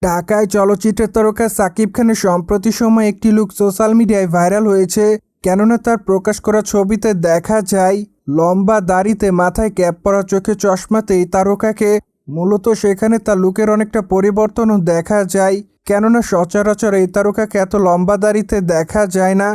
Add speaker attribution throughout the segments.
Speaker 1: ঢাকায় চলচ্চিত্রের তারকা সাকিব খানের সম্প্রতি সময়ে একটি লুক সোশ্যাল মিডিয়ায় ভাইরাল হয়েছে। কেননা তার প্রকাশ করা ছবিতে দেখা যায় লম্বা দাড়িতে মাথায় ক্যাপ পরা, চোখে চশমাতে এই তারকাকে। মূলত সেখানে তার লুকের অনেকটা পরিবর্তনও দেখা যায়, কেননা সচরাচর এই তারকাকে এত লম্বা দাড়িতে দেখা যায় না।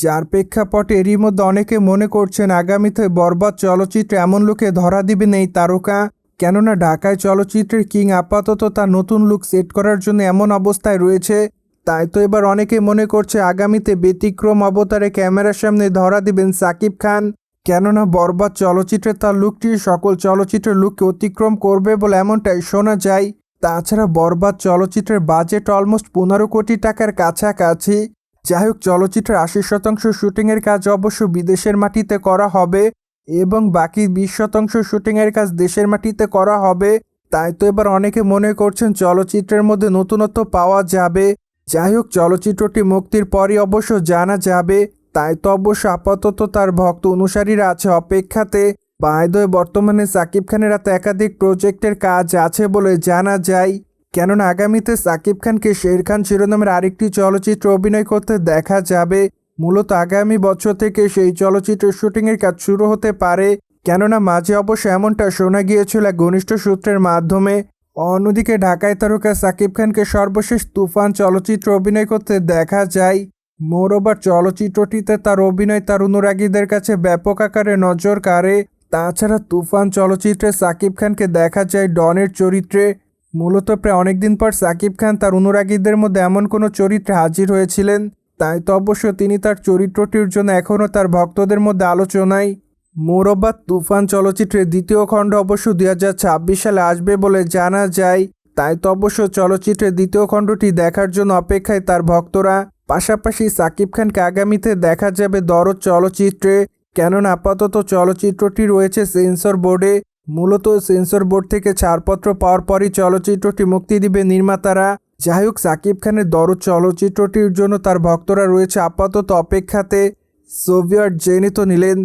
Speaker 1: যার প্রেক্ষাপটে এরই মধ্যে অনেকে মনে করছেন আগামীতে বরবাদ চলচ্চিত্রে এমন লুকে ধরা দিবেন এই তারকা। কেননা ঢাকায় চলচ্চিত্রের কিং আপাতত তার নতুন লুক সেট করার জন্য এমন অবস্থায় রয়েছে। তাই তো এবার অনেকে মনে করছে আগামীতে ব্যতিক্রম অবতারে ক্যামেরার সামনে ধরা দিবেন সাকিব খান। কেননা বরবাদ চলচ্চিত্রে তার লুকটি সকল চলচ্চিত্রের লুককে অতিক্রম করবে বলে এমনটাই শোনা যায়। তাছাড়া বরবাদ চলচ্চিত্রের বাজেট অলমোস্ট 15 কোটি টাকার কাছাকাছি। যাই হোক, চলচ্চিত্রের 80% শুটিংয়ের কাজ অবশ্য বিদেশের মাটিতে করা হবে এবং বাকি 20% শুটিংয়ের কাজ দেশের মাটিতে করা হবে। তাই তো এবার অনেকে মনে করছেন চলচ্চিত্রের মধ্যে নতুনত্ব পাওয়া যাবে। যাই হোক, চলচ্চিত্রটি মুক্তির পরই অবশ্য জানা যাবে। তাই তো অবশ্য আপাতত তার ভক্ত অনুসারীরা আছে অপেক্ষাতে। বাই দ্য ওয়ে, বর্তমানে সাকিব খানের হাতে একাধিক প্রজেক্টের কাজ আছে বলে জানা যায়। কেননা আগামীতে সাকিব খানকে শের খান শিরোনামের আরেকটি চলচ্চিত্র অভিনয় করতে দেখা যাবে। মূলত আগামী বছর থেকে সেই চলচ্চিত্রের শুটিংয়ের কাজ শুরু হতে পারে। কেননা মাঝে অবশ্য এমনটা শোনা গিয়েছিল এক ঘনিষ্ঠ সূত্রের মাধ্যমে। অন্যদিকে ঢাকায় তারকা সাকিব খানকে সর্বশেষ তুফান চলচ্চিত্র অভিনয় করতে দেখা যায়। মোরওভার চলচ্চিত্রটিতে তার অভিনয় তার অনুরাগীদের কাছে ব্যাপক আকারে নজর কাড়ে। তাছাড়া তুফান চলচ্চিত্রে সাকিব খানকে দেখা যায় ডনের চরিত্রে। মূলত প্রায় অনেকদিন পর সাকিব খান তার অনুরাগীদের মধ্যে এমন কোনো চরিত্রে হাজির হয়েছিলেন। তাই তো অবশ্য তিনি তার চরিত্রটির জন্য এখনও তার ভক্তদের মধ্যে আলোচনায়। মোরওভার তুফান চলচ্চিত্রের দ্বিতীয় খণ্ড অবশ্য 2026 সালে আসবে বলে জানা যায়। তাই তো অবশ্য চলচ্চিত্রের দ্বিতীয় খণ্ডটি দেখার জন্য অপেক্ষায় তার ভক্তরা। পাশাপাশি সাকিব খানকে আগামীতে দেখা যাবে দরদ চলচ্চিত্রে। কেননা আপাতত চলচ্চিত্রটি রয়েছে সেন্সর বোর্ডে। মূলত সেন্সর বোর্ড থেকে ছাড়পত্র পাওয়ার পরই চলচ্চিত্রটি মুক্তি দিবে নির্মাতারা। যাই হোক, সাকিব খানের দরদ চলচ্চিত্রটির জন্য তার ভক্তরা রয়েছে আপাতত অপেক্ষাতে। সোভিয়েট জেনে তো নিলেন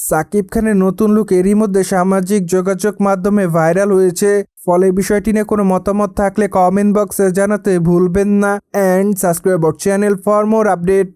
Speaker 1: সাকিব খানের নতুন লুক এরই মধ্যে সামাজিক যোগাযোগ মাধ্যমে ভাইরাল হয়েছে। ফলে বিষয়টি নিয়ে কোনো মতামত থাকলে কমেন্ট বক্সে জানাতে ভুলবেন না। And subscribe our channel for more update.